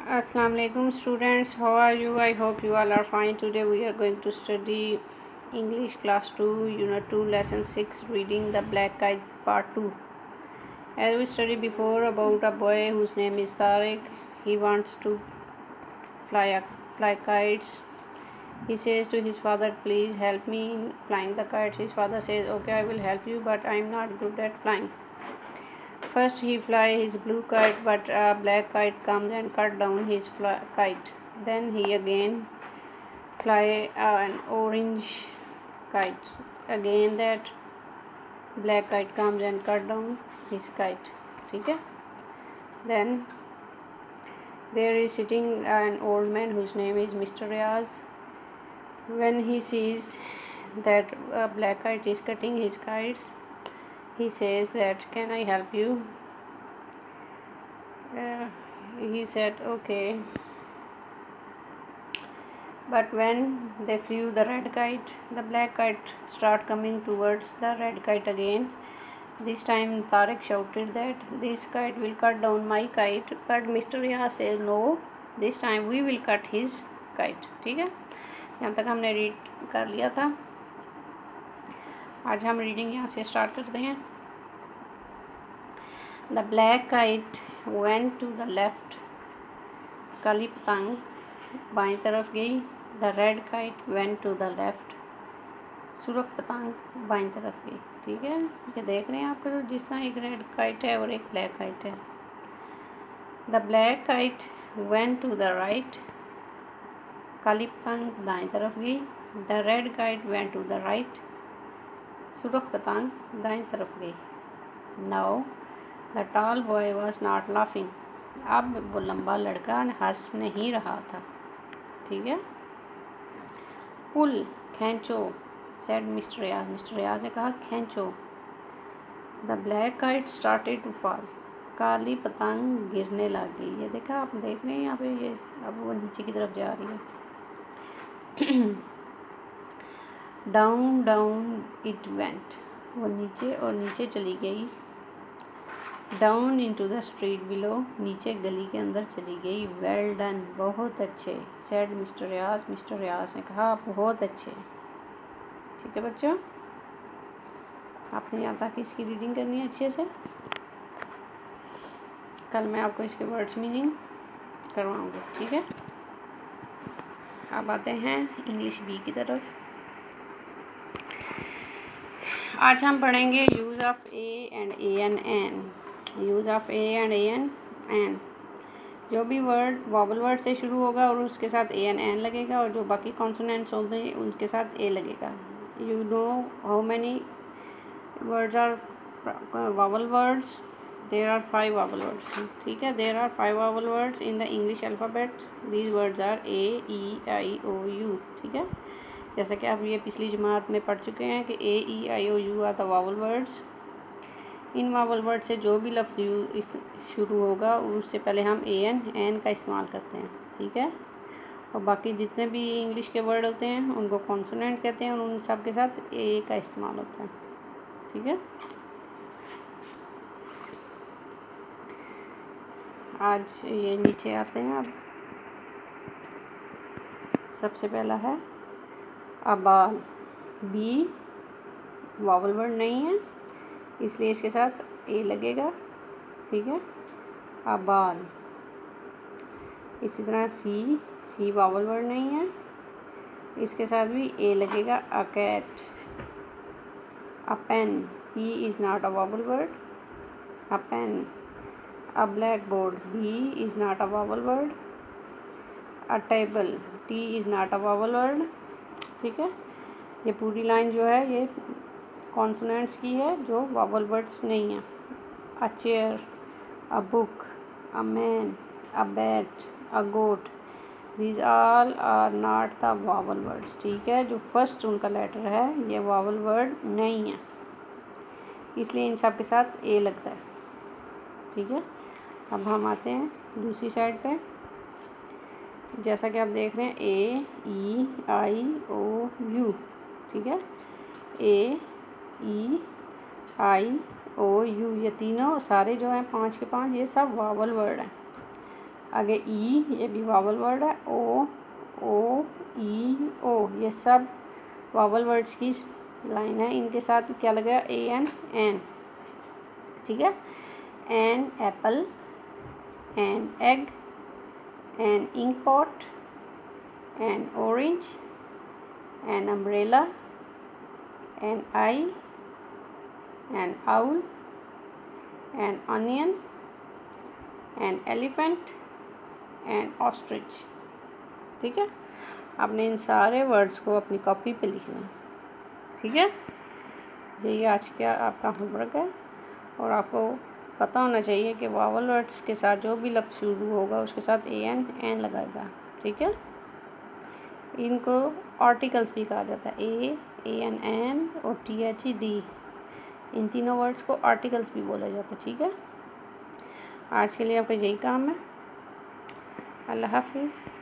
Assalamu alaikum students, how are you? I hope you all are fine. Today we are going to study English class 2 unit 2 lesson 6 reading the black kite part 2. As we studied before about a boy whose name is Tariq. He wants to fly kites. He says to his father, please help me in flying the kites. His father says, okay, I will help you, but I am not good at flying. First he fly his blue kite, but a black kite comes and cut down his kite. Then he again fly an orange kite. Again that black kite comes and cut down his kite. ठीक है? Then there is sitting an old man whose name is Mr. Riaz. When he sees that a black kite is cutting his kites, he says that, can I help you? He said, okay. But when they flew the red kite, the black kite start coming towards the red kite again. This time Tariq shouted that this kite will cut down my kite, but Mr. Riaz says no, this time we will cut his kite. ठीक है, यहाँ तक हमने read कर लिया था. आज हम रीडिंग यहाँ से स्टार्ट करते हैं. The black kite went to the left. काली पतंग बाईं तरफ गई. The red kite went to the left. सुर्ख पतंग बाईं तरफ गई. ठीक है, ये देख रहे हैं आपको, तो जिस तरह एक रेड काइट है और एक ब्लैक काइट है. The black kite went to the right. काली पतंग दाएं तरफ गई. The red kite went to the right. सुर्ख पतंग दाएं तरफ गई. Now the tall boy was not laughing. अब वो लंबा लड़का हंस नहीं रहा था. ठीक है. पुल खींचो, said Mr. Riaz. Mr. Riaz ने कहा खींचो. The black kite started to fall. काली पतंग गिरने लगी. ये देखा, आप देख रहे हैं यहाँ पे, ये अब वो नीचे की तरफ जा रही है. Down down it went. वो नीचे और नीचे चली गई. Down into the street below. नीचे गली के अंदर चली गई. Well done. बहुत अच्छे, said Mr. Riaz. Mr. Riaz ने कहा बहुत अच्छे. ठीक है बच्चों, आपने यहाँ तक इसकी रीडिंग करनी है अच्छे से. कल मैं आपको इसके वर्ड्स मीनिंग करवाऊँगी. ठीक है, अब आते हैं इंग्लिश बी की तरफ. आज हम पढ़ेंगे use of a and A N an. Use of a and A N an. जो भी वर्ड वॉवल वर्ड से शुरू होगा और उसके साथ ए एन एन लगेगा, और जो बाकी कॉन्सोनेंट्स होते हैं उनके साथ ए लगेगा. You know how many words are vowel words? There are 5 vowel words. ठीक है, there are 5 vowel words in the English alphabet. These words are A, E, I, O, U. ठीक है, जैसा कि आप ये पिछली जमात में पढ़ चुके हैं कि A, E, I, O, U are the vowel words. इन वॉवल वर्ड से जो भी लफ्ज़ इस शुरू होगा उससे पहले हम ए एन का इस्तेमाल करते हैं. ठीक है, और बाकी जितने भी इंग्लिश के वर्ड होते हैं उनको कॉन्सोनेंट कहते हैं और उन सब के साथ ए का इस्तेमाल होता है. ठीक है, आज ये नीचे आते हैं. अब सबसे पहला है अबाल. बी वॉवल वर्ड नहीं है, इसलिए इसके साथ ए लगेगा. ठीक है, अबाल. इसी तरह सी वॉवल वर्ड नहीं है, इसके साथ भी ए लगेगा. A cat. A pen. P is not a vowel word. A pen. A blackboard. B is not a vowel word. A table. T is not a vowel word. ठीक है, ये पूरी लाइन जो है ये consonants की है जो वॉवल वर्ड्स नहीं हैं. A chair. A book. A man. A bat. A goat. These all are not the vowel words. ठीक है, जो फर्स्ट उनका लेटर है ये वॉवल वर्ड नहीं है, इसलिए इन सब के साथ ए लगता है. ठीक है, अब हम आते हैं दूसरी साइड पे. जैसा कि आप देख रहे हैं ए, ई, आई, ओ, यू. ठीक है, ए, ई, आई, ओ, यू, ये तीनों सारे जो हैं 5 के 5 ये सब वॉवल वर्ड हैं. आगे ई, ये भी वावल वर्ड है। ओ, ओ, ई, ओ, ये सब वावल वर्ड्स की लाइन है। इनके साथ क्या लगेगा? ए एन, एन, ठीक है। An apple, an egg, an ink pot, an orange, an umbrella, an eye, an owl, an onion, an elephant, an ostrich, ठीक है। आपने इन सारे वर्ड्स को अपनी कॉपी पे लिखना है, ठीक है। ये आज का आपका होमवर्क है और आपको पता होना चाहिए कि वावल वर्ड्स के साथ जो भी लफ्ज़ शुरू होगा उसके साथ ए एन, एन लगाएगा, ठीक है। इनको आर्टिकल्स भी कहा जाता है। ए एन, एन और टी एच ई, दी, इन तीनों वर्ड्स को आर्टिकल्स भी बोला जाता है, ठीक है। आज के लिए आपका यही काम है। अल्लाह हाफिज़।